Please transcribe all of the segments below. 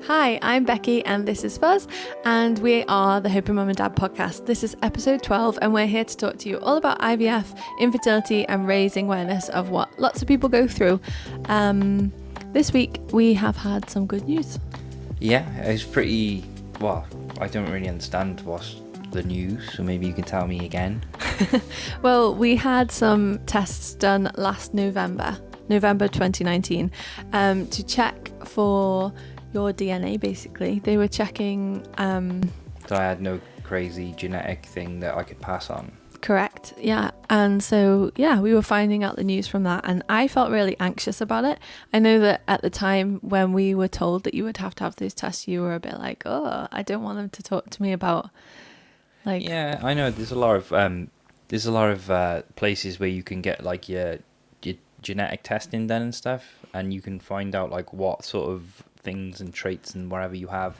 Hi, I'm Becky and this is Fuzz, and we are the Hope and Mum and Dad podcast. This is episode 12 and we're here to talk to you all about IVF, infertility and raising awareness of what lots of people go through. This week we have had some good news. Yeah, it's pretty, well, I don't really understand what's the news, so maybe you can tell me again. Well, we had some tests done last November 2019, to check for your DNA, basically. They were checking... So I had no crazy genetic thing that I could pass on. Correct, yeah. And so, yeah, we were finding out the news from that, and I felt really anxious about it. I know that at the time when we were told that you would have to have those tests, you were a bit like, oh, I don't want them to talk to me about, like... Yeah, I know there's a lot of places where you can get like your genetic testing done and stuff, and you can find out like what sort of things and traits and whatever you have.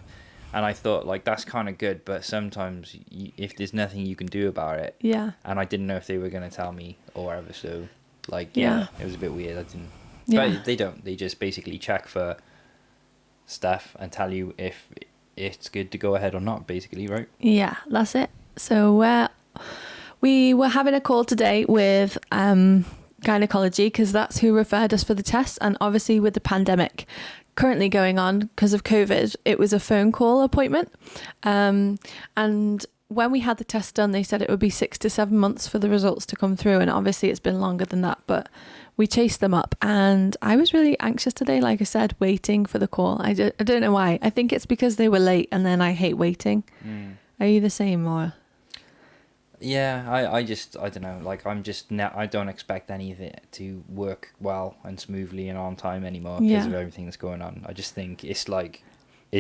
And I thought like that's kind of good, but sometimes if there's nothing you can do about it, Yeah. And I didn't know if they were going to tell me or whatever, so like Yeah. it was a bit weird. I didn't. Yeah. But they don't. They just basically check for stuff and tell you if it's good to go ahead or not, basically, right? Yeah, that's it. So we were having a call today with gynecology, because that's who referred us for the test. And obviously with the pandemic currently going on because of COVID, it was a phone call appointment. And when we had the test done, they said it would be 6 to 7 months for the results to come through. And obviously it's been longer than that, but we chased them up. And I was really anxious today, like I said, waiting for the call. I don't know why. I think it's because they were late, and then I hate waiting. Are you the same, or... Yeah, I don't know. Like I don't expect any of it to work well and smoothly and on time anymore because of everything that's going on. I just think it's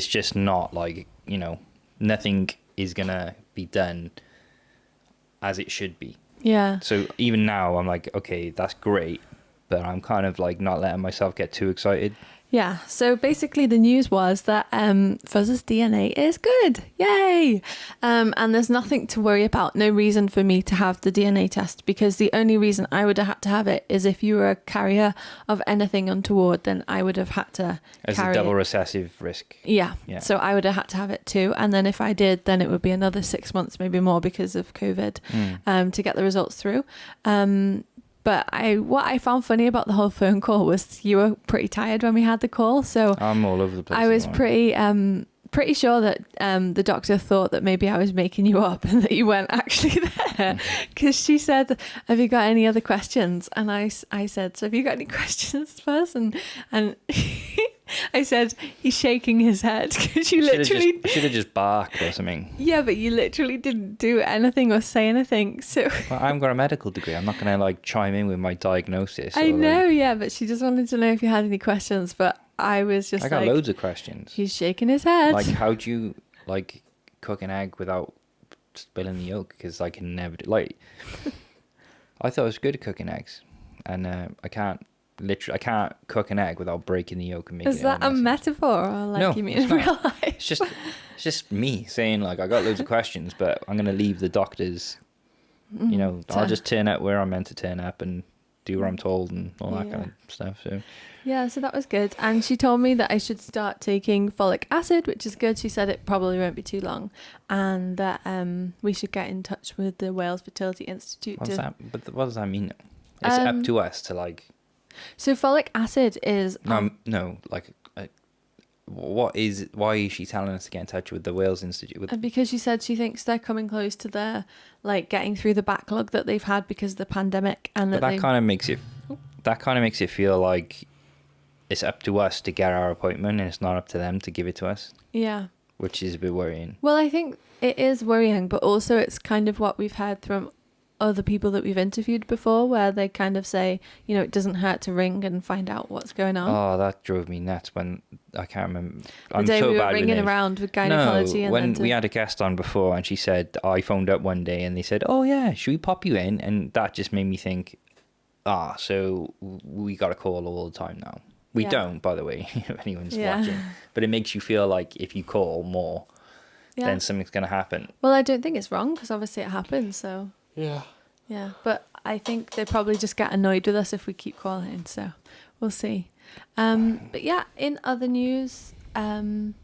just not like, nothing is gonna be done as it should be. Yeah. So even now I'm like, okay, that's great, but I'm kind of like not letting myself get too excited. Yeah, so basically the news was that Fuzz's DNA is good. Yay! And there's nothing to worry about. No reason for me to have the DNA test, because the only reason I would have had to have it is if you were a carrier of anything untoward, then I would have had to carry a double it. recessive risk. Yeah, so I would have had to have it too. And then if I did, then it would be another 6 months, maybe more, because of COVID, to get the results through. But what I found funny about the whole phone call was you were pretty tired when we had the call. So I'm all over the place. I was pretty sure that the doctor thought that maybe I was making you up and that you weren't actually there. Because she said, have you got any other questions? And I said, so have you got any questions first? And I said, he's shaking his head, because you literally... should have just barked or something. Yeah, but you literally didn't do anything or say anything, so... Well, I've got a medical degree. I'm not going to, chime in with my diagnosis. I know, yeah, but she just wanted to know if you had any questions, but I was just I got loads of questions. He's shaking his head. Like, how do you, cook an egg without spilling the yolk? Because I can never do... I thought I was good at cooking eggs, and I can't cook an egg without breaking the yolk and making it. Is that a metaphor, or no, you mean in real life? It's just me saying I got loads of questions, but I'm gonna leave the doctors. I'll just turn up where I'm meant to turn up and do what I'm told and all that kind of stuff. So yeah, so that was good. And she told me that I should start taking folic acid, which is good. She said it probably won't be too long, and that we should get in touch with the Wales Fertility Institute. What does that mean? It's up to us to So folic acid is... why is she telling us to get in touch with the Wales Institute? Because she said she thinks they're coming close to their, getting through the backlog that they've had because of the pandemic, and that kind of makes it feel like it's up to us to get our appointment, and it's not up to them to give it to us. Yeah. Which is a bit worrying. Well, I think it is worrying, but also it's kind of what we've heard from other people that we've interviewed before, where they kind of say, it doesn't hurt to ring and find out what's going on. Oh, that drove me nuts when I can't remember. The day we were ringing around with gynecology. No, when we had a guest on before, and she said, I phoned up one day and they said, oh yeah, should we pop you in? And that just made me think, so we got a call all the time now. We don't, by the way, if anyone's watching. But it makes you feel like if you call more, then something's going to happen. Well, I don't think it's wrong, because obviously it happens, so... Yeah, but I think they probably just get annoyed with us if we keep calling, so we'll see. But yeah, in other news,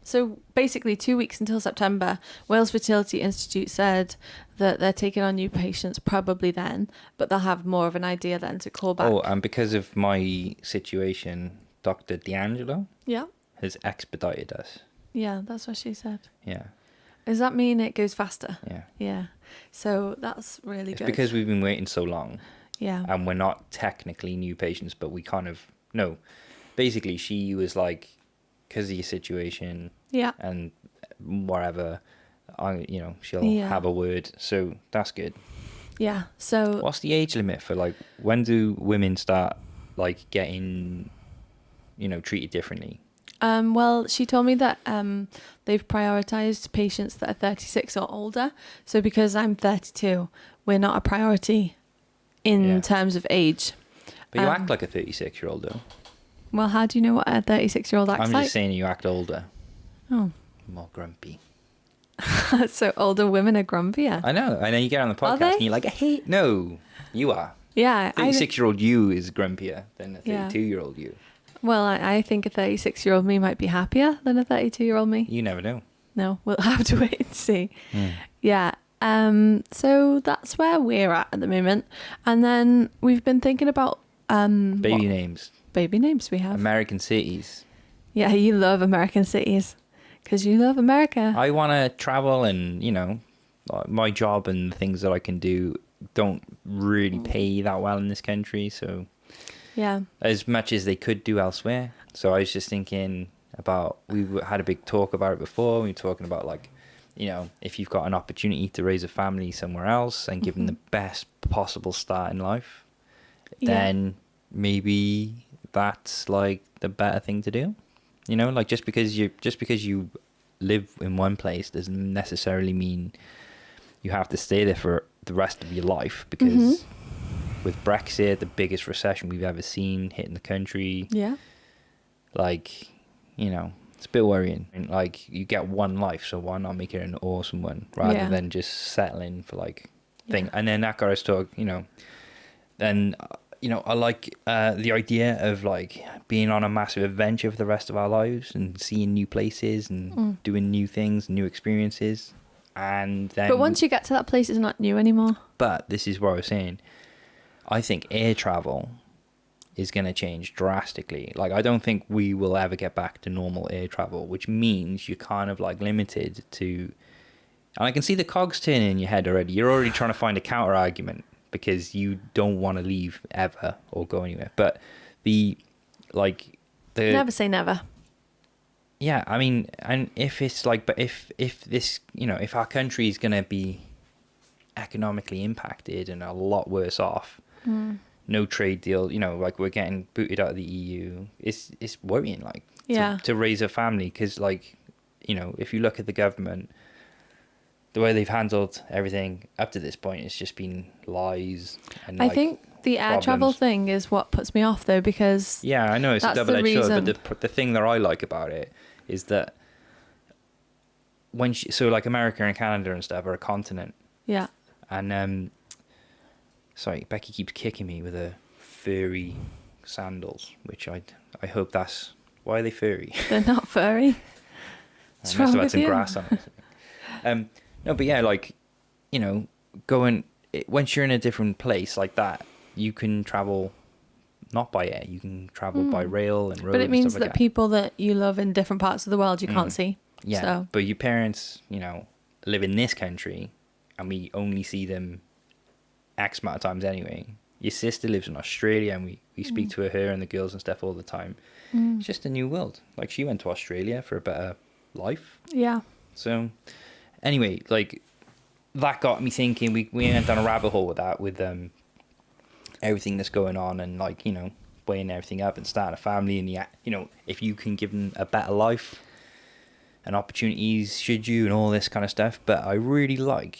So basically 2 weeks until September, Wales Fertility Institute said that they're taking on new patients probably then, but they'll have more of an idea then to call back. Oh, and because of my situation, Dr. D'Angelo Yeah. has expedited us. Yeah, that's what she said. Yeah. Does that mean it goes faster? Yeah. Yeah. So that's really It's good. because we've been waiting so long. Yeah. And we're not technically new patients, but we kind of... No. Basically, she was like, because of your situation Yeah. and whatever, she'll Yeah. have a word. So that's good. Yeah. So What's the age limit for, like, when do women start, like, getting, treated differently? well, she told me that they've prioritized patients that are 36 or older. So because I'm 32, we're not a priority in Yeah. terms of age. But you act like a 36-year-old, though. Well, how do you know what a 36-year-old acts I'm like? just saying you act older. Oh. More grumpy. So older women are grumpier. I know. I know you get on the Are podcast they? and you're like, hey, no, you are. Yeah. 36-year-old you is grumpier than a Yeah. 32-year-old you. Well, I think a 36-year-old me might be happier than a 32-year-old me. You never know. No, we'll have to wait and see. Mm. Yeah. So that's where we're at the moment. And then we've been thinking about Baby names. baby names we have. American cities. Yeah, you love American cities because you love America. I want to travel and, my job and the things that I can do don't really pay that well in this country. So Yeah. as much as they could do elsewhere. So I was just thinking about, had a big talk about it before. We were talking about, like, if you've got an opportunity to raise a family somewhere else and give them the best possible start in life, then maybe that's like the better thing to do. Like just because you live in one place doesn't necessarily mean you have to stay there for the rest of your life, because with Brexit, the biggest recession we've ever seen hitting the country, Yeah. like, it's a bit worrying. And, like, you get one life, so why not make it an awesome one rather than just settling for, like, thing. And then that got us to, then, I like the idea of, like, being on a massive adventure for the rest of our lives and seeing new places and doing new things, new experiences. And then... But once you get to that place, it's not new anymore. But this is what I was saying. I think air travel is going to change drastically. Like, I don't think we will ever get back to normal air travel, which means you're kind of, like, limited to... And I can see the cogs turning in your head already. You're already trying to find a counter argument because you don't want to leave ever or go anywhere. But Never say never. Yeah, I mean, and if it's like, but if this, if our country is going to be economically impacted and a lot worse off, no trade deal, like we're getting booted out of the EU, it's worrying, like, to raise a family. Because, like, if you look at the government, the way they've handled everything up to this point, it's just been lies. And I think the air travel thing is what puts me off, though, because yeah, I know it's a double-edged sword, but the thing that I like about it is that so like America and Canada and stuff are a continent. Yeah. And sorry, Becky keeps kicking me with her furry sandals, which I hope that's... Why are they furry? They're not furry. What's wrong with some you? grass on it. No, but yeah, like, once you're in a different place like that, you can travel not by air, you can travel by rail and road. But it means and stuff like that people that you love in different parts of the world you can't see. Yeah, so. But your parents, live in this country, and we only see them X amount of times anyway. Your sister lives in Australia, and we speak to her and the girls and stuff all the time. It's just a new world. Like, she went to Australia for a better life. Yeah. So, anyway, like, that got me thinking. We went down a rabbit hole with that, with everything that's going on, and, like, weighing everything up and starting a family, and if you can give them a better life and opportunities, should you, and all this kind of stuff. But I really like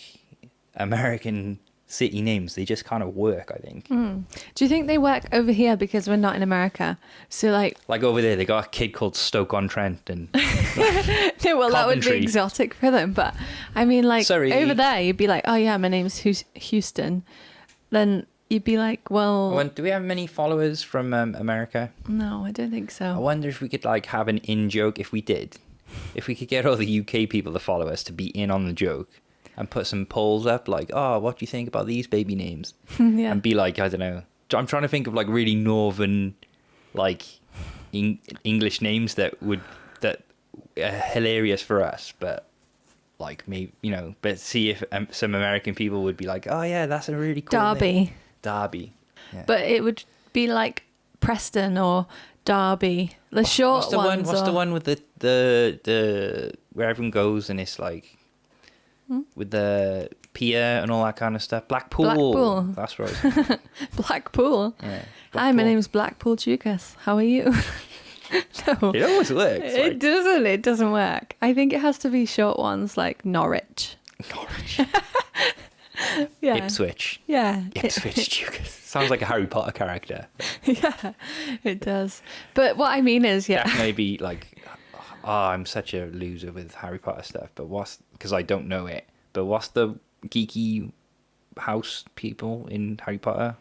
American city names. They just kind of work, I think. Do you think they work over here because we're not in America? So, like over there, they got a kid called Stoke-on-Trent, and no, well, that would be Coventry. exotic for them. But I mean, like, Sorry. over there, you'd be like, oh yeah, my name's Houston. Then you'd be like, well, Do we have many followers from America? no, I don't think I so. wonder if we could like have an in joke if we did. If we could get all the UK people to follow us to be in on the joke and put some polls up like, oh, what do you think about these baby names? Yeah. And be like, I don't know. I'm trying to think of like really northern, like English names that are hilarious for us, but like maybe, you know, but see if some American people would be like, oh yeah, that's a really cool Derby. name. Derby. Yeah. But it would be like Preston or Derby. The short What's the ones. What's the one with the where everyone goes and it's like with the pier and all that kind of stuff? Blackpool. Blackpool. That's right. Yeah, Blackpool. Hi, my Blackpool. name's Blackpool Chukas. How are you? No. It always works. It doesn't. It doesn't work. I think it has to be short ones like Norwich. Norwich. Yeah. Ipswich. Yeah. Ipswich Chukas. Sounds like a Harry Potter character. Yeah, it does. But what I mean is, yeah. Definitely be like, oh, I'm such a loser with Harry Potter stuff, but because I don't know it, but what's the geeky house people in Harry Potter?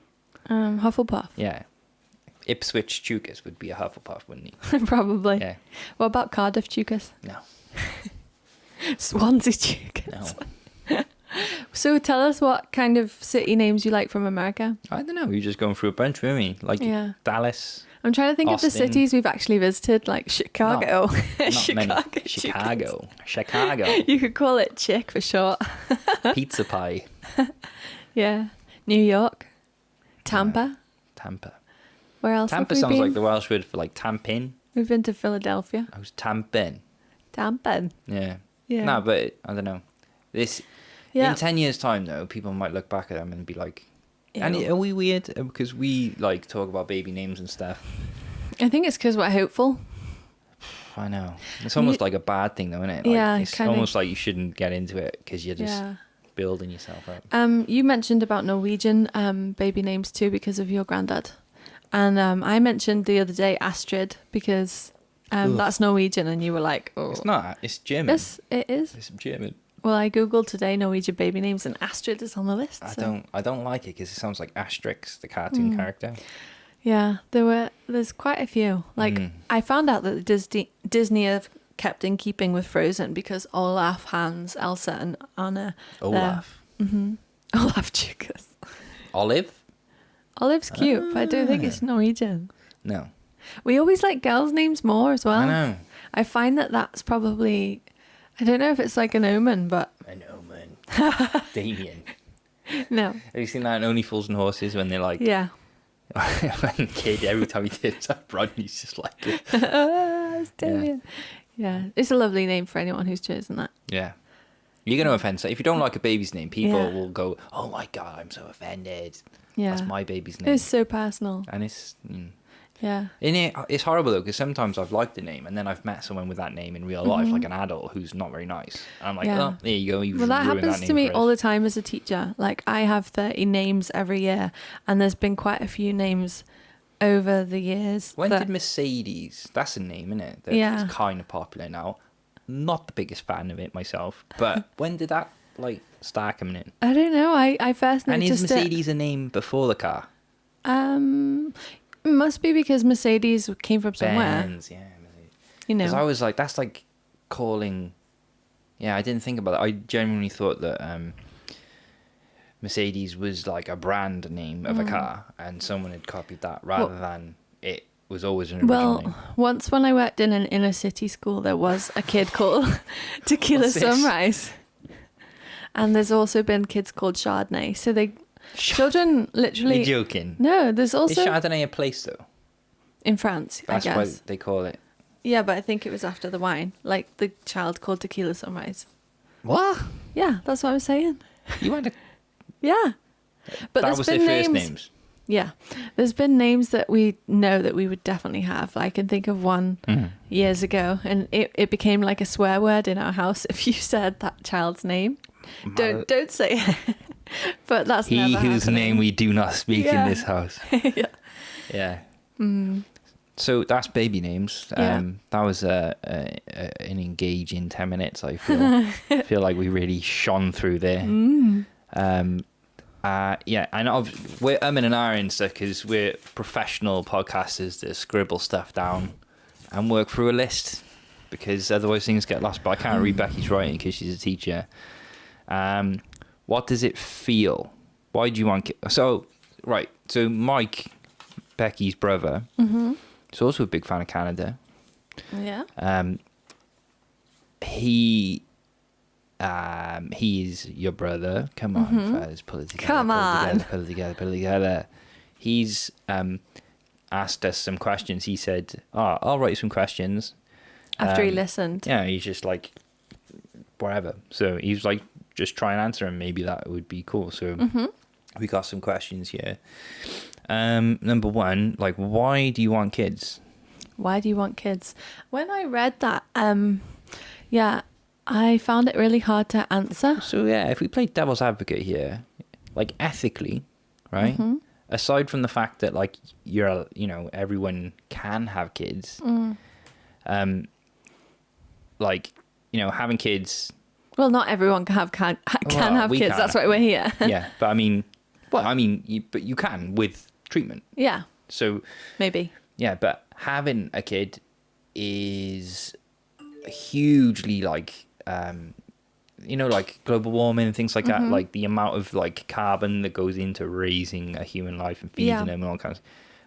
Hufflepuff. Yeah. Ipswich Chukas would be a Hufflepuff, wouldn't he? Probably. Yeah. What about Cardiff Chukas? No. Swansea Chukas. No. So tell us what kind of city names you like from America. I don't know. We're just going through a bunch, weren't we? Like Yeah. Dallas. I'm trying to think Austin. of the cities we've actually visited, like Chicago. Not many. Chicago. Chicago. You could call it Chick for short. Pizza pie. Yeah. New York. Tampa. Tampa. Where else Tampa have we sounds been? like the Welsh word for like tampin. We've been to Philadelphia. I was tampin. Tampa. Yeah. Yeah. No, but I don't know. Yeah. In 10 years' time, though, people might look back at them and be like, and Ew. are we weird? Because we like talk about baby names and stuff. I think it's because we're hopeful. I know. It's almost like a bad thing, though, isn't it? Like, Yeah, it's kinda. almost like you shouldn't get into it because you're just Yeah. building yourself up. You mentioned about Norwegian baby names too because of your granddad. And I mentioned the other day Astrid because that's Norwegian and you were like, oh. It's not. It's German. Yes, it is. It's German. Well, I googled today Norwegian baby names and Astrid is on the list. I don't like it because it sounds like Asterix, the cartoon character. Yeah, there's quite a few. Like I found out that Disney have kept in keeping with Frozen because Olaf, Hans, Elsa, and Anna. Olaf. Olaf Chukas. Olive? Olive's cute, but I don't think it's Norwegian. No. We always like girls' names more as well. I know. I find that that's probably, I don't know if it's like an omen, but An omen. Damien. no. Have you seen that in Only Fools and Horses when they're like, Yeah. when kid, every time he did that, Rodney's just like, It's Damien. Yeah. It's a lovely name for anyone who's chosen that. yeah. You're going to offend. So if you don't like a baby's name, people Yeah. will go, oh my God, I'm so offended. Yeah. That's my baby's name. It's so personal. And it's... Yeah. It's horrible though because sometimes I've liked the name and then I've met someone with that name in real life, like an adult who's not very nice. And I'm like, Yeah. oh, there you go. You've Well, that ruined happens that to name me for all us. the time as a teacher. Like, I have 30 names every year, and there's been quite a few names over the years. When that- did Mercedes? That's a name, isn't it? That's Yeah. kind of popular now. Not the biggest fan of it myself, but when did that like start coming in? I don't know. I first And noticed is Mercedes a name before the car? it. Must be because Mercedes came from somewhere. Benz, yeah. Mercedes. You Because I know. was like, that's like calling. Yeah, I didn't think about it. I genuinely thought that Mercedes was like a brand name of a car, and someone had copied that rather than it was always an original name. Well, once when I worked in an inner city school, there was a kid called Tequila What's this? Sunrise. And there's also been kids called Chardonnay. So children literally. You're joking. No, there's Is also Chardonnay a place though? in France, That's I why guess. they call it. Yeah, but I think it was after the wine. Like the child called Tequila Sunrise. What? Yeah, that's what I was saying. You had a. Yeah. But That there's was been their first names. names. Yeah. There's been names that we know that we would definitely have. I can think of one years ago, and it became like a swear word in our house if you said that child's name. Don't say it. But that's He never whose happening. name we do not speak Yeah. in this house. Yeah. Yeah. So that's baby names. Yeah. That was an engaging 10 minutes. I feel like we really shone through there. Yeah, and we're umming and ahhing stuff because we're professional podcasters that scribble stuff down and work through a list, because otherwise things get lost. But I can't read Becky's writing because she's a teacher. What does it feel? Why do you want kids? So Mike, Becky's brother, is also a big fan of Canada. Yeah. He's your brother. Come on, fellas, pull it together. Come on. Pull it together. He's asked us some questions. He said, I'll write you some questions. After he listened. Yeah, he's just like, whatever. So he's like, just try and answer them. Maybe that would be cool. So we got some questions here. Number one, like, why do you want kids? Why do you want kids? When I read that, I found it really hard to answer. So yeah, if we play devil's advocate here, like ethically, right? Aside from the fact that like everyone can have kids, like, having kids. Well, not everyone can have kids. That's why we're here. Yeah, but but you can with treatment. Yeah. So maybe. Yeah, but having a kid is hugely like, like global warming and things like that. Like the amount of like carbon that goes into raising a human life and feeding them and all kinds.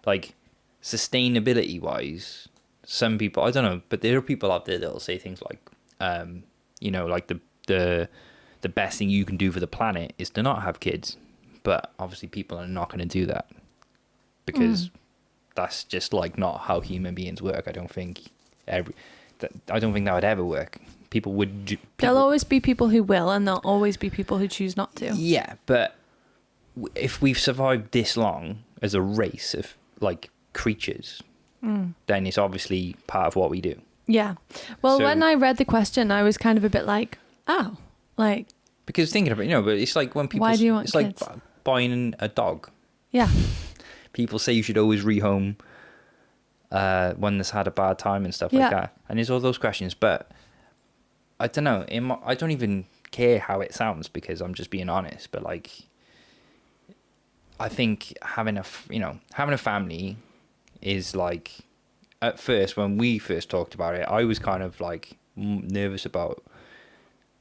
Like sustainability wise, some people, I don't know, but there are people out there that'll say things like, like the best thing you can do for the planet is to not have kids. But obviously people are not going to do that because that's just like not how human beings work. I don't think that would ever work. There'll always be people who will, and there'll always be people who choose not to. Yeah, but if we've survived this long as a race of like creatures, then it's obviously part of what we do. Yeah. Well, when I read the question, I was kind of a bit like, oh, like, because thinking about it, but it's like when people, why do you want kids? Like buying a dog. Yeah. People say you should always rehome one that's had a bad time and stuff like that. And there's all those questions, but I don't know. I don't even care how it sounds because I'm just being honest. But like, I think having a family is like, at first when we first talked about it, I was kind of like nervous about,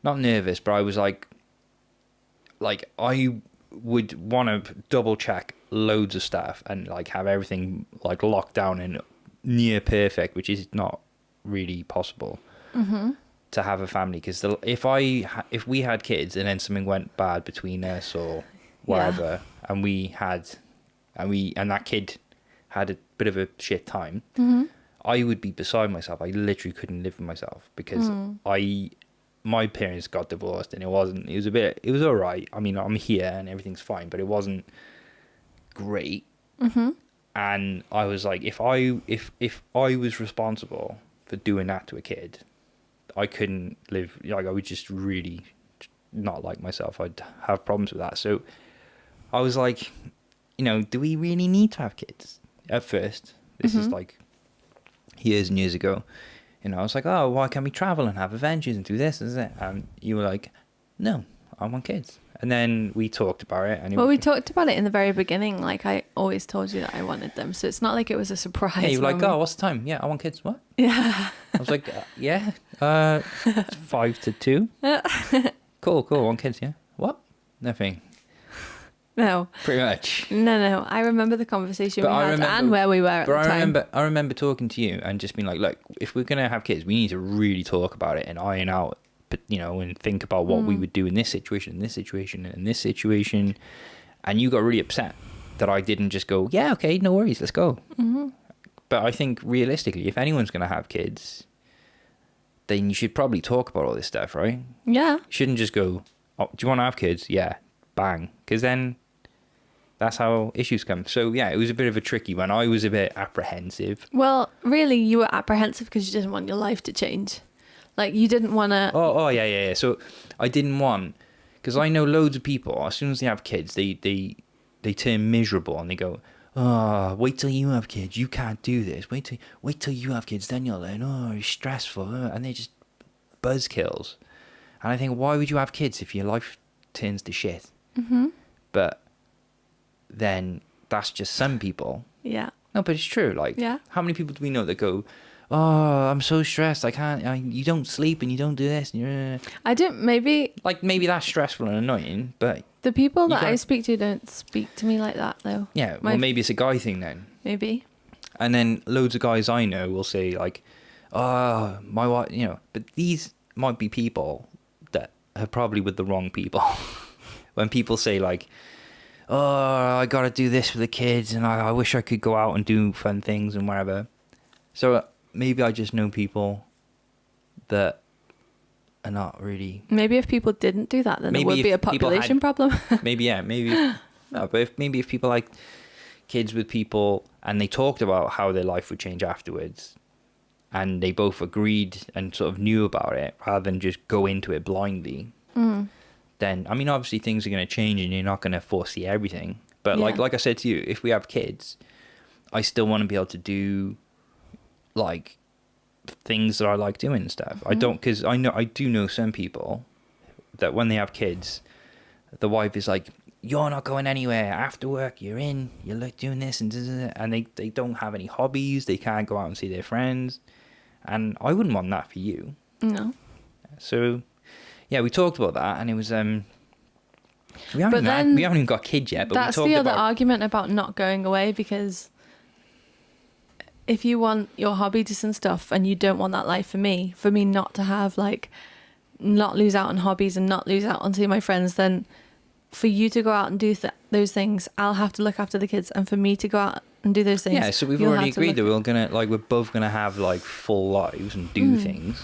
not nervous, but I was like I would want to double check loads of stuff and like have everything like locked down and near perfect, which is not really possible to have a family. Because if we had kids and then something went bad between us or whatever, and that kid had a bit of a shit time, I would be beside myself. I literally couldn't live with myself because my parents got divorced and it was all right. I mean, I'm here and everything's fine, but it wasn't great. And I was like, if I was responsible for doing that to a kid, I couldn't live. Like, I would just really not like myself. I'd have problems with that. So I was like, do we really need to have kids? At first, this is like years and years ago. I was like, oh, why can't we travel and have adventures and do this and that? And you were like, no, I want kids. And then we talked about it. And we talked about it in the very beginning. Like, I always told you that I wanted them. So it's not like it was a surprise. Yeah, you were like, oh, what's the time? Yeah, I want kids. What? Yeah. I was like, 5 to 2. Cool. I want kids, yeah. What? Nothing. No. Pretty much. No. I remember the conversation we had and where we were at the time. I remember talking to you and just being like, look, if we're going to have kids, we need to really talk about it and iron out, and think about what we would do in this situation, and this situation. And you got really upset that I didn't just go, yeah, okay, no worries, let's go. But I think realistically, if anyone's going to have kids, then you should probably talk about all this stuff, right? Yeah. You shouldn't just go, oh, do you want to have kids? Yeah, bang. Because then that's how issues come. So yeah, it was a bit of a tricky one. I was a bit apprehensive. Well, really, you were apprehensive because you didn't want your life to change. Like, you didn't want to... Oh, yeah. So I didn't want... Because I know loads of people, as soon as they have kids, they turn miserable and they go, oh, wait till you have kids. You can't do this. Wait till you have kids. Then you'll learn, oh, it's stressful. And they're just buzzkills. And I think, why would you have kids if your life turns to shit? Mm-hmm. But then that's just some people. Yeah. No, but it's true. Like, Yeah. how many people do we know that go, "Oh, I'm so stressed. You don't sleep and you don't do this." And I don't, maybe like, maybe that's stressful and annoying, but the people that I gotta- speak to don't speak to me like that, though. yeah, well, maybe it's a guy thing then. Maybe. And then loads of guys I know will say like, "Oh, my wife," but these might be people that are probably with the wrong people. When people say like, "Oh, I gotta do this for the kids, and I wish I could go out and do fun things and whatever." So maybe I just know people that are not really. Maybe if people didn't do that, then Maybe it would if be a people population had- problem. Maybe no, but maybe if people like kids with people and they talked about how their life would change afterwards, and they both agreed and sort of knew about it rather than just go into it blindly. Then, I mean, obviously things are going to change and you're not going to foresee everything. But Yeah. like I said to you, if we have kids, I still want to be able to do like things that I like doing and stuff. I don't, because I do know some people that when they have kids, the wife is like, "You're not going anywhere after work. You're like doing this and they don't have any hobbies. They can't go out and see their friends, and I wouldn't want that for you." No. So, yeah, we talked about that, and it was we haven't even got kids yet. But That's we talked the other about argument about not going away, because if you want your hobbies and stuff and you don't want that life for me not to have like, not lose out on hobbies and not lose out on seeing my friends, then for you to go out and do those things, I'll have to look after the kids, and for me to go out and do those things, yeah. So we've you'll already have to agreed that look- we're both gonna have like full lives and do things.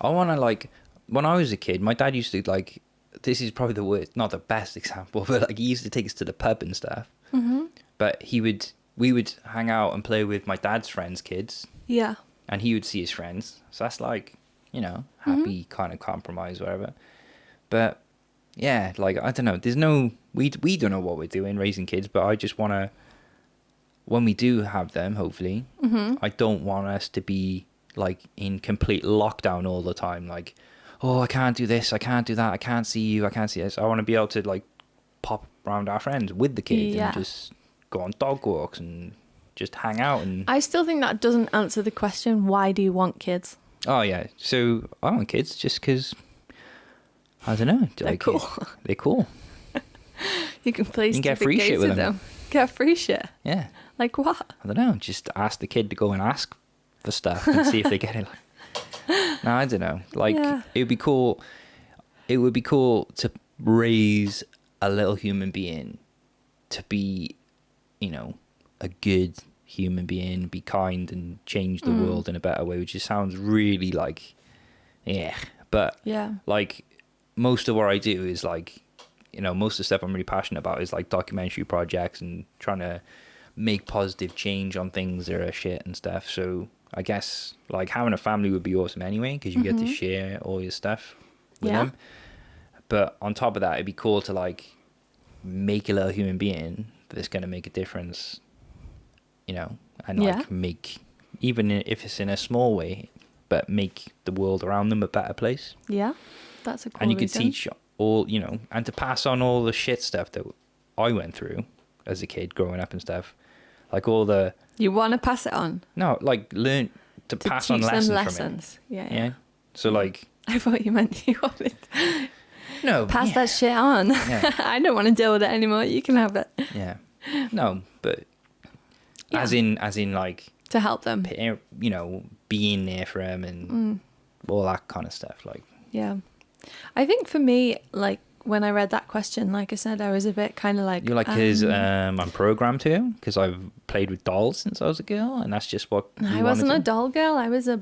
I want to like, when I was a kid, my dad used to like, this is probably the worst, not the best example, but like he used to take us to the pub and stuff. But we would hang out and play with my dad's friends' kids, Yeah. and he would see his friends. So that's like, happy kind of compromise, whatever. But yeah, like, I don't know. There's no, we don't know what we're doing raising kids, but I just want to, when we do have them, hopefully, I don't want us to be like in complete lockdown all the time. Like, "Oh, I can't do this, I can't do that, I can't see you, I can't see this." I want to be able to like pop around our friends with the kids Yeah. and just go on dog walks and just hang out. And I still think that doesn't answer the question, why do you want kids? oh yeah, so I want kids just because, I don't know, They're like, cool. They're cool. You can play You can get stupid free shit games with them. Get free shit. Yeah, Like what? I don't know. Just ask the kid to go and ask for stuff and see if they get it. No, I don't know. Like, Yeah. it would be cool. It would be cool to raise a little human being to be, a good human being, be kind and change the world in a better way, which just sounds really like, yeah. But Yeah. like, most of what I do is like, most of the stuff I'm really passionate about is like documentary projects and trying to make positive change on things that are shit and stuff. So I guess like having a family would be awesome anyway, because you get to share all your stuff with Yeah. them. But on top of that, it'd be cool to like make a little human being that's going to make a difference, and like Yeah. make, even if it's in a small way, but make the world around them a better place. Yeah. That's a cool And you could reason. teach all, and to pass on all the shit stuff that I went through as a kid growing up and stuff. Like all the, You want to pass it on. no, like learn to To pass teach on them lessons from it. lessons. Yeah. Yeah. So like, I thought you meant you wanted no, pass yeah, that shit on. Yeah. I don't want to deal with it anymore. You can have it. yeah, no, but Yeah. as in like, To help them. being there for them and Mm. all that kind of stuff. Like, Yeah. I think for me, like when I read that question, like I said, I was a bit kind of like... you're like, because I'm programmed to, because I've played with dolls since I was a girl, and that's just what I you wasn't wanted a to. doll girl. I was a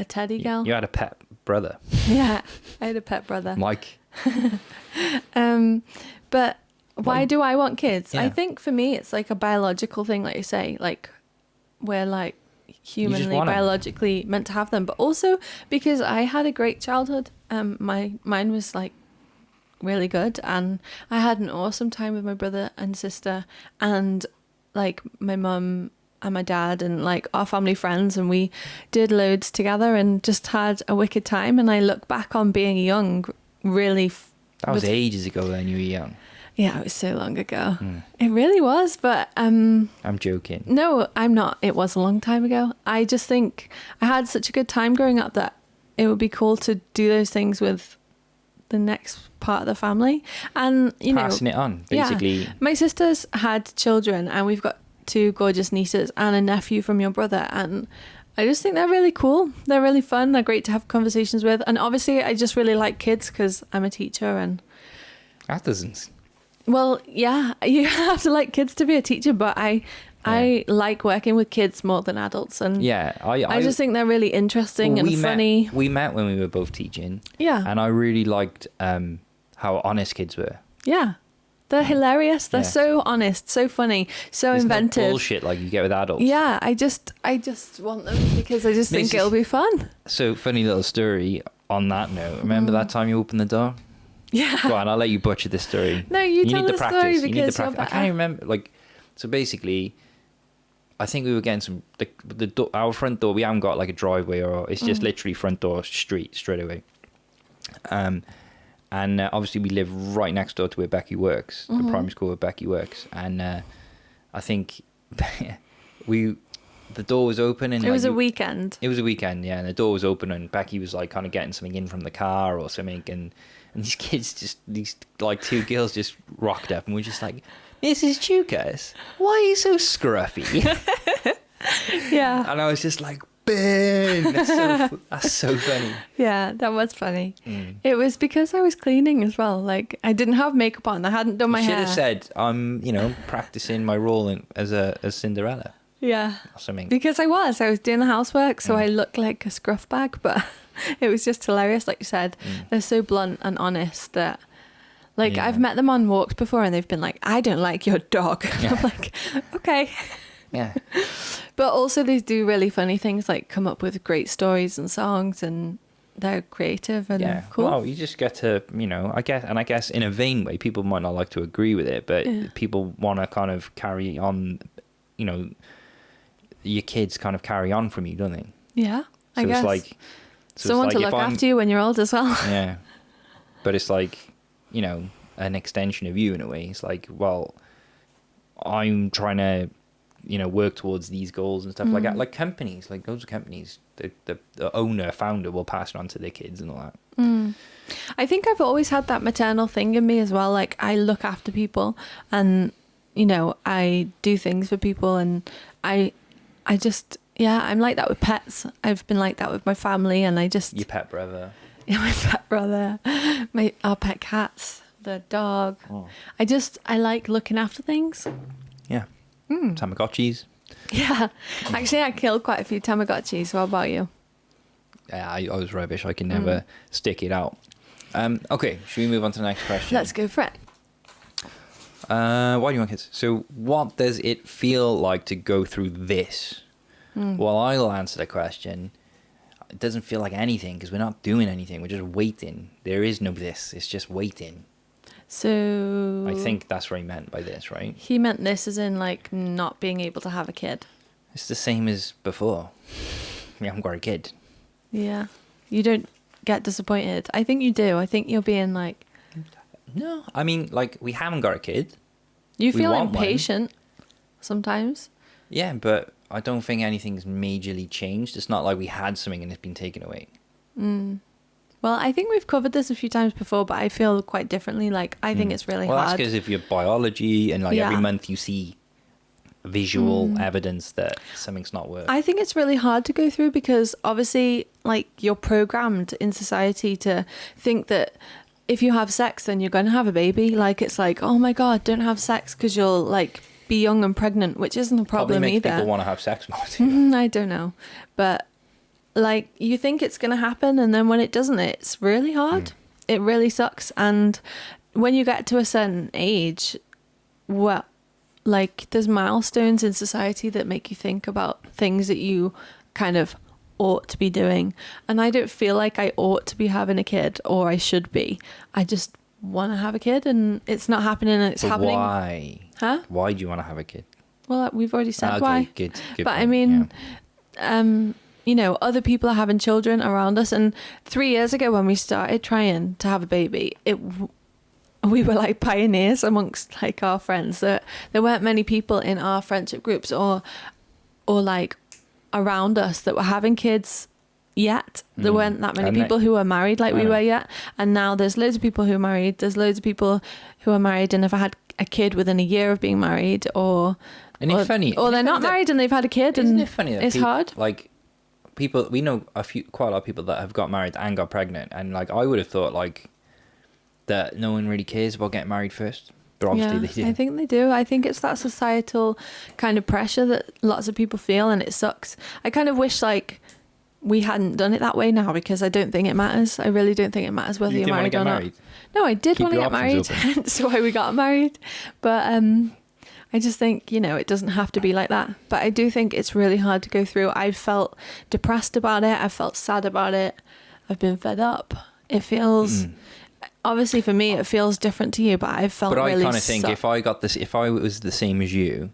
teddy girl. You had a pet brother, Yeah. I had a pet brother. Mike. But why Well, do I want kids? I yeah. think for me, it's like a biological thing, like you say, like we're like humanly, want 'em. biologically meant to have them, but also because I had a great childhood. Mine was like really good, and I had an awesome time with my brother and sister, and like my mum and my dad and like our family friends, and we did loads together and just had a wicked time. And I look back on being young really That was with- ages ago when you were young. Yeah, it was so long ago. It really was, but I'm joking. no, I'm not. It was a long time ago. I just think I had such a good time growing up that it would be cool to do those things with the next part of the family. And, you Passing it on, basically. Yeah. My sister's had children, and we've got 2 gorgeous nieces and a nephew from your brother. And I just think they're really cool. They're really fun. They're great to have conversations with. And obviously, I just really like kids because I'm a teacher. And That doesn't. well, yeah, you have to like kids to be a teacher, but I like working with kids more than adults. And Yeah, I just think they're really interesting and funny. We met when we were both teaching. Yeah. And I really liked how honest kids were. Yeah. They're hilarious. They're Yeah. so honest, so funny, so There's inventive. no bullshit like you get with adults. Yeah, I just want them because I just think it'll be fun. So, funny little story on that note. Remember that time you opened the door? Yeah. Go on, I'll let you butcher this story. No, you tell need the to story practice. You need to because practice. I can't even remember. Like, so basically, I think we were getting some our front door. We haven't got like a driveway, or it's just literally front door straight away. And obviously we live right next door to where Becky works, the primary school where Becky works, and I think the door was open and It was like, a weekend. It was a weekend, yeah, and the door was open and Becky was like kind of getting something in from the car or something, and these kids these like 2 girls just rocked up and we're just like, Mrs. Chukas, why are you so scruffy? Yeah. And I was just like, Ben, that's so funny. Yeah, that was funny. It was because I was cleaning as well. Like, I didn't have makeup on. I hadn't done my You should hair. have said, I'm, practicing my role as Cinderella Yeah. or something. Because I was doing the housework, so I looked like a scruff bag, but it was just hilarious. Like you said, they're so blunt and honest that, like, Yeah. I've met them on walks before and they've been like, I don't like your dog. I'm like, okay. Yeah. But also they do really funny things, like come up with great stories and songs, and they're creative and Yeah. cool. Well, you just get to, I guess in a vain way, people might not like to agree with it, but people want to kind of carry on, your kids kind of carry on from you, don't they? Yeah, So I guess. it's like Someone to look after you when you're old as well. Yeah. But it's like, an extension of you in a way. It's like, well, I'm trying to, work towards these goals and stuff like that. Like companies, like those companies, the owner, founder will pass it on to their kids and all that. I think I've always had that maternal thing in me as well. Like, I look after people and, I do things for people, and I just, I'm like that with pets. I've been like that with my family, and I just... Your pet brother. Yeah, my pet brother, our pet cats, the dog. Oh. I like looking after things. Yeah. Tamagotchis. Yeah. Actually, I killed quite a few Tamagotchis. What about you? Yeah, I was rubbish. I can never stick it out. Okay, should we move on to the next question? Let's go for it. Why do you want kids? So, what does it feel like to go through this? Well, I'll answer the question. It doesn't feel like anything because we're not doing anything. We're just waiting. There is no this. It's just waiting. So... I think that's what he meant by this, right? He meant this as in, like, not being able to have a kid. It's the same as before. We haven't got a kid. Yeah. You don't get disappointed. I think you do. I think you're being, like... No, I mean, like, we haven't got a kid. You We feel want one. impatient sometimes. Yeah, but I don't think anything's majorly changed. It's not like we had something and it's been taken away. Well, I think we've covered this a few times before, but I feel quite differently. Like, I think it's really Well, that's hard. because if you're biology and like every Yeah. month you see visual evidence that something's not working. I think it's really hard to go through because obviously, like, you're programmed in society to think that if you have sex, then you're going to have a baby. Like, it's like, oh my God, don't have sex because you'll, like, be young and pregnant, which isn't a problem Probably makes either. people want to have sex more too. I don't know. But, like, you think it's going to happen, and then when it doesn't, it's really hard. It really sucks. And when you get to a certain age, well, like, there's milestones in society that make you think about things that you kind of ought to be doing. And I don't feel like I ought to be having a kid, or I should be. I just want to have a kid, and it's not happening, and it's But happening. why? Huh? Why do you want to have a kid? Well, we've already said Okay, why. good But point, I mean, other people are having children around us. And 3 years ago when we started trying to have a baby, we were like pioneers amongst like our friends. There weren't many people in our friendship groups or like around us that were having kids yet. There weren't that many people who were married like we were yet. And now there's loads of people who are married. There's loads of people who are married and have had a kid within a year of being married, or they're not married and they've had a kid. Isn't and it funny that it's hard. Like people, we know quite a lot of people that have got married and got pregnant, and like I would have thought like that no one really cares about getting married first, but obviously they do. I think they do. I think it's that societal kind of pressure that lots of people feel, and it sucks. I kind of wish like we hadn't done it that way now, because I don't think it matters. I really don't think it matters whether you're married or not. No, I did want to get married. That's why we got married. But I just think, you know, it doesn't have to be like that. But I do think it's really hard to go through. I felt depressed about it. I felt sad about it. I've been fed up. It feels, obviously for me, it feels different to you, but I felt really But I kind of think if I was the same as you,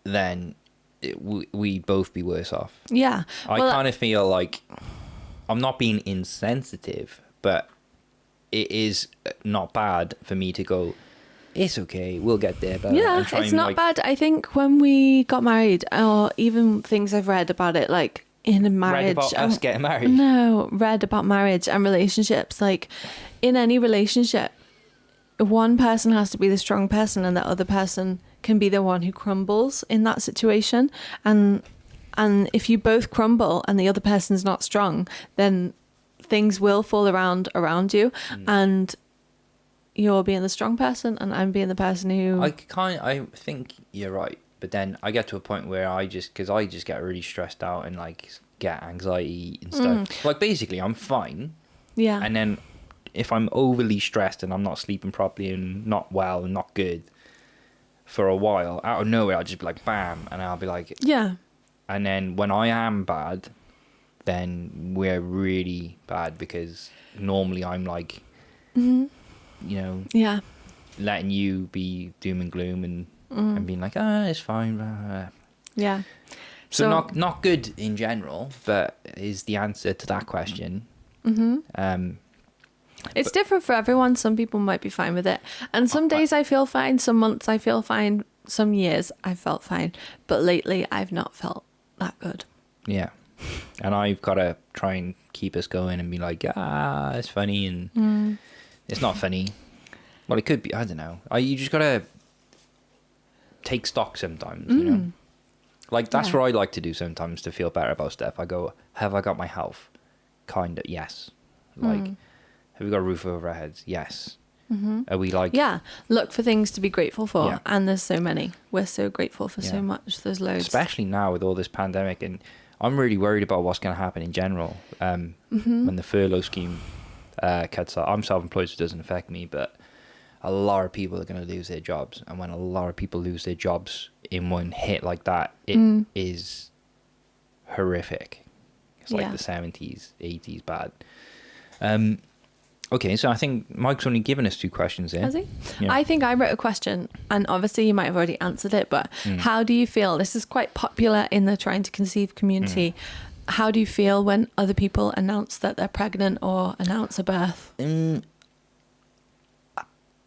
then we'd both be worse off. Yeah. I kind of feel like I'm not being insensitive, but it is not bad for me to go, it's okay, we'll get there. But yeah, it's not bad. I think when we got married, or even things I've read about it, like in a marriage. Read about us getting married? No, read about marriage and relationships. Like in any relationship, one person has to be the strong person and the other person can be the one who crumbles in that situation. And if you both crumble and the other person's not strong, then things will fall around you, and you're being the strong person and I'm being the person who... I think you're right, but then I get to a point where I just get really stressed out and like get anxiety and stuff. Like basically I'm fine. Yeah. And then if I'm overly stressed and I'm not sleeping properly and not well and not good for a while, out of nowhere I'll just be like bam, and I'll be like... Yeah. And then when I am bad, then we're really bad, because normally I'm like, you know, letting you be doom and gloom and being like, it's fine. Yeah. So not good in general, but is the answer to that question. It's different for everyone. Some people might be fine with it. And some days I feel fine. Some months I feel fine. Some years I felt fine. But lately I've not felt that good. Yeah. And I've got to try and keep us going and be like, it's funny, and it's not funny. Well, it could be. I don't know. You just got to take stock sometimes, you know? Like, that's what I like to do sometimes to feel better about stuff. I go, have I got my health? Kind of, yes. Like, have we got a roof over our heads? Yes. Are we like... Yeah, look for things to be grateful for. Yeah. And there's so many. We're so grateful for so much. There's loads. Especially now with all this pandemic, and I'm really worried about what's going to happen in general when the furlough scheme cuts out. I'm self-employed, so it doesn't affect me, but a lot of people are going to lose their jobs. And when a lot of people lose their jobs in one hit like that, it is horrific. It's like the 70s, 80s bad. Okay, so I think Mike's only given us 2 questions here. Has he? Yeah. I think I wrote a question, and obviously you might have already answered it, but how do you feel? This is quite popular in the trying to conceive community. How do you feel when other people announce that they're pregnant or announce a birth?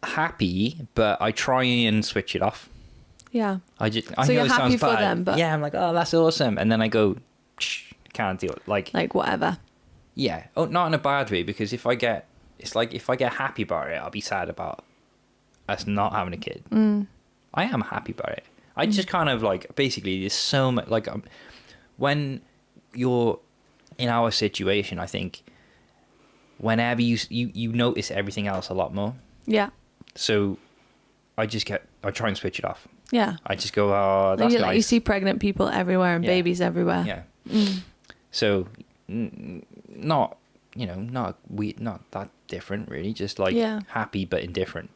Happy, but I try and switch it off. Yeah. I so you're happy for bad. them, but... Yeah, I'm like, oh, that's awesome. And then I go, can't do it. Like whatever. Yeah. Oh, not in a bad way, because if I get happy about it, I'll be sad about us not having a kid. I am happy about it. I just kind of like, basically, there's so much, like, when you're in our situation, I think whenever you notice everything else a lot more. Yeah. So I try and switch it off. Yeah. I just go, oh, that's nice. You see pregnant people everywhere and babies everywhere. Yeah. So not that different, really. Just like happy but indifferent.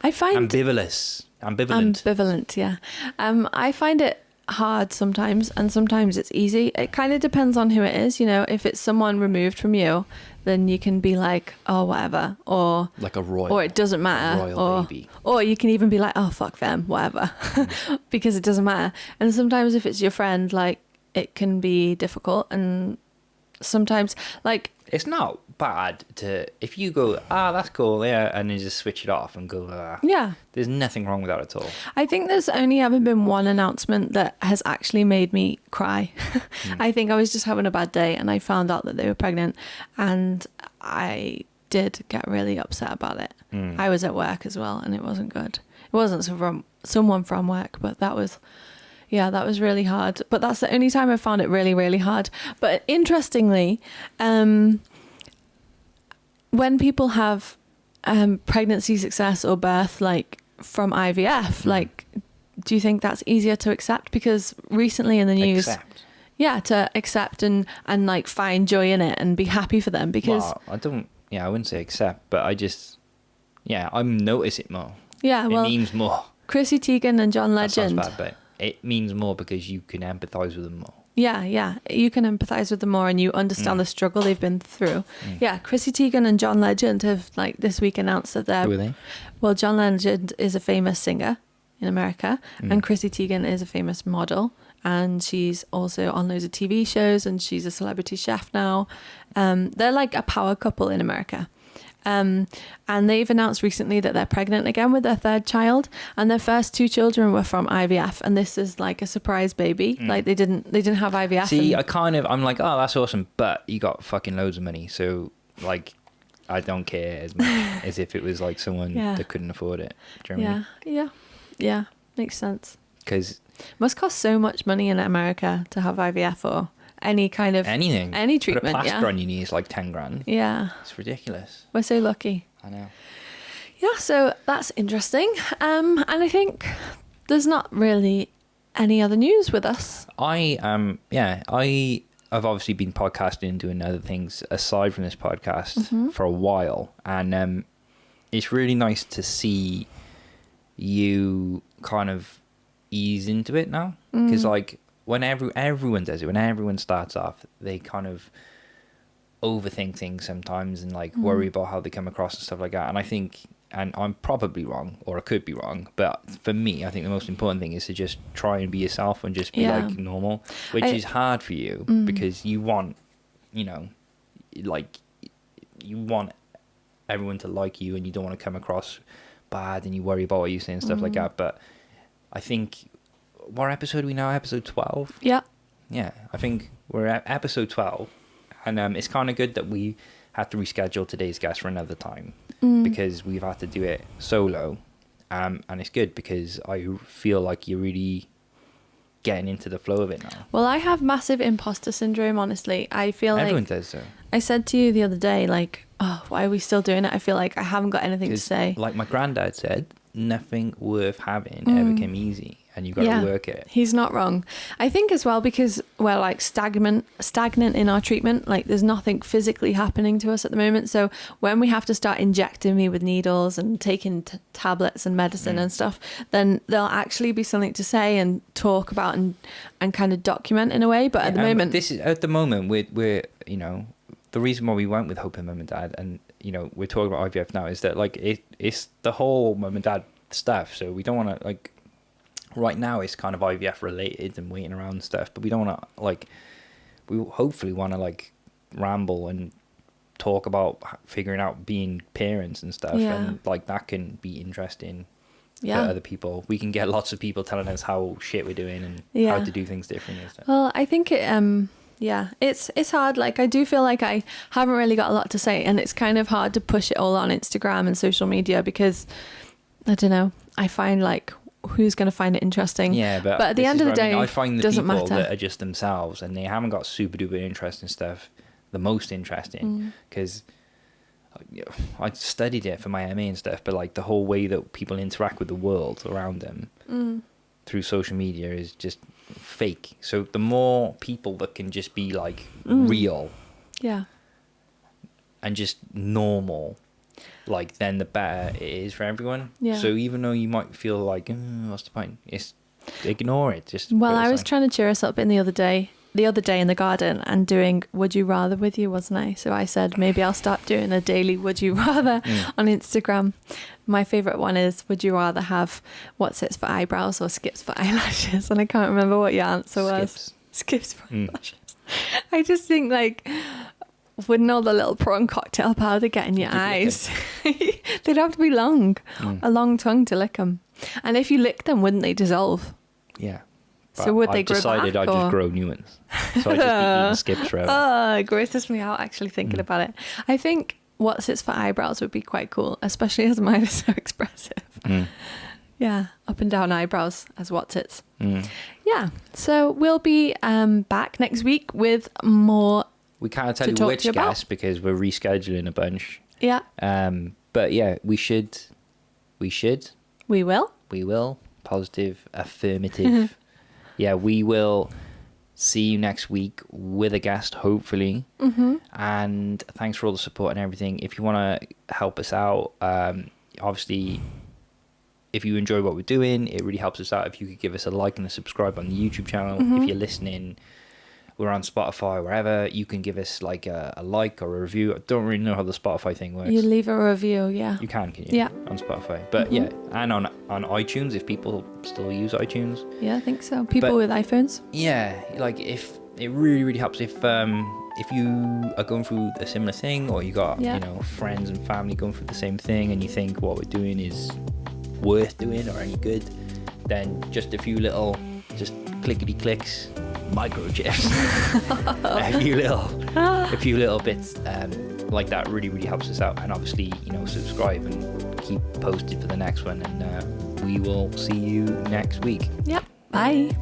I find ambivalent. Yeah. I find it hard sometimes, and sometimes it's easy. It kind of depends on who it is. You know, if it's someone removed from you, then you can be like, oh, whatever, or like a royal, or it doesn't matter, baby. Or you can even be like, oh, fuck them, whatever, because it doesn't matter. And sometimes if it's your friend, like, it can be difficult, and sometimes, like, it's not bad to, if you go, that's cool, yeah, and then just switch it off and go, yeah. There's nothing wrong with that at all. I think there's only ever been one announcement that has actually made me cry. I think I was just having a bad day and I found out that they were pregnant, and I did get really upset about it. I was at work as well, and it wasn't good. It wasn't from someone from work, but that was really hard. But that's the only time I found it really, really hard. But interestingly, when people have pregnancy success or birth, like from IVF, like, do you think that's easier to accept? Because recently in the news, to accept and like find joy in it and be happy for them. Because I wouldn't say accept, but I notice it more. Yeah, well, it means more. Chrissy Teigen and John Legend. That sounds bad, but it means more because you can empathise with them more. Yeah, you can empathise with them more, and you understand the struggle they've been through. Yeah, Chrissy Teigen and John Legend have, like, this week announced that they're... Who are they? Well, John Legend is a famous singer in America, and Chrissy Teigen is a famous model, and she's also on loads of TV shows, and she's a celebrity chef now. They're like a power couple in America. And they've announced recently that they're pregnant again with their third child, and their first two children were from IVF, and this is like a surprise baby. Like they didn't have IVF. See, I'm like, oh, that's awesome, but you got fucking loads of money, so like, I don't care as much as if it was like someone that couldn't afford it. Do you know what I mean? Yeah, makes sense. Because must cost so much money in America to have IVF or any kind of any treatment. Put a plaster on your knee is like 10 grand. Yeah, it's ridiculous. We're so lucky. I know. Yeah, so that's interesting. And I think there's not really any other news with us. I have obviously been podcasting and doing other things aside from this podcast for a while, and it's really nice to see you kind of ease into it now, because like when everyone does it, when everyone starts off, they kind of overthink things sometimes and like worry about how they come across and stuff like that. And I think, and I'm probably wrong, or I could be wrong, but for me, I think the most important thing is to just try and be yourself and just be like normal, which is hard for you because you want, like you want everyone to like you, and you don't want to come across bad, and you worry about what you say and stuff like that. But I think, what episode are we now? Episode 12? Yeah, I think we're at episode 12, and it's kind of good that we had to reschedule today's guest for another time because we've had to do it solo, and it's good because I feel like you're really getting into the flow of it now. Well, I have massive imposter syndrome, honestly. I feel everyone like does so. I said to you the other day, like, oh, why are we still doing it? I feel like I haven't got anything to say. Like my granddad said, nothing worth having ever came easy, and you've got to work at it. He's not wrong. I think as well because we're like stagnant in our treatment. Like there's nothing physically happening to us at the moment. So when we have to start injecting me with needles and taking tablets and medicine and stuff, then there'll actually be something to say and talk about and kind of document in a way. But at the moment, we're the reason why we went with Hope and Mum and Dad, and we're talking about IVF now, is that like it's the whole Mum and Dad stuff. So we don't want to like, right now it's kind of IVF related and waiting around and stuff, but we don't want to like, we hopefully want to like ramble and talk about figuring out being parents and stuff, and like that can be interesting for other people. We can get lots of people telling us how shit we're doing and how to do things differently and stuff. Well, I think it it's hard. Like I do feel like I haven't really got a lot to say, and it's kind of hard to push it all on Instagram and social media because I don't know, I find like who's going to find it interesting. Yeah, but at the end of the day, I find the doesn't people matter. that are just themselves and they haven't got super duper interesting stuff the most interesting, because I studied it for my MA and stuff, but like the whole way that people interact with the world around them through social media is just fake. So the more people that can just be like real and just normal, like then the better it is for everyone. So even though you might feel like what's the point, it's ignore it. Just I was trying to cheer us up in the other day in the garden and doing would you rather with you, wasn't I? So I said maybe I'll start doing a daily would you rather on Instagram. My favorite one is, would you rather have what sits for eyebrows or skips for eyelashes? And I can't remember what your answer was. Skips for eyelashes. I just think like, wouldn't all the little prawn cocktail powder get in your eyes? They'd have to be long, a long tongue to lick them. And if you lick them, wouldn't they dissolve? Yeah. So would they I've grow decided back, I'd just or- grow new ones. So I just be eating skips forever. Oh, it grosses me out actually thinking about it. I think what's it's for eyebrows would be quite cool, especially as mine is so expressive. Yeah, up and down eyebrows as what's it's. Yeah, so we'll be back next week with more. We can't tell to you talk which to you about. guest because we're rescheduling a bunch. Yeah, But yeah, we should. we will. We will. Positive, affirmative. Yeah, we will see you next week with a guest, hopefully. And thanks for all the support and everything. If you want to help us out, obviously, if you enjoy what we're doing, it really helps us out if you could give us a like and a subscribe on the YouTube channel. If you're listening, we're on Spotify, wherever. You can give us like a like or a review. I don't really know how the Spotify thing works. You leave a review, yeah. You can you? Yeah. On Spotify. But yeah, and on iTunes, if people still use iTunes. Yeah, I think so. People But- with iPhones. Yeah, like if it really, really helps if you are going through a similar thing, or you got Yeah. you know friends and family going through the same thing, and you think what we're doing is worth doing or any good, then just a few little just clickety clicks, microchips, a few little bits like that really, really helps us out. And obviously, you know, subscribe and keep posted for the next one, and we will see you next week. Yep. Bye.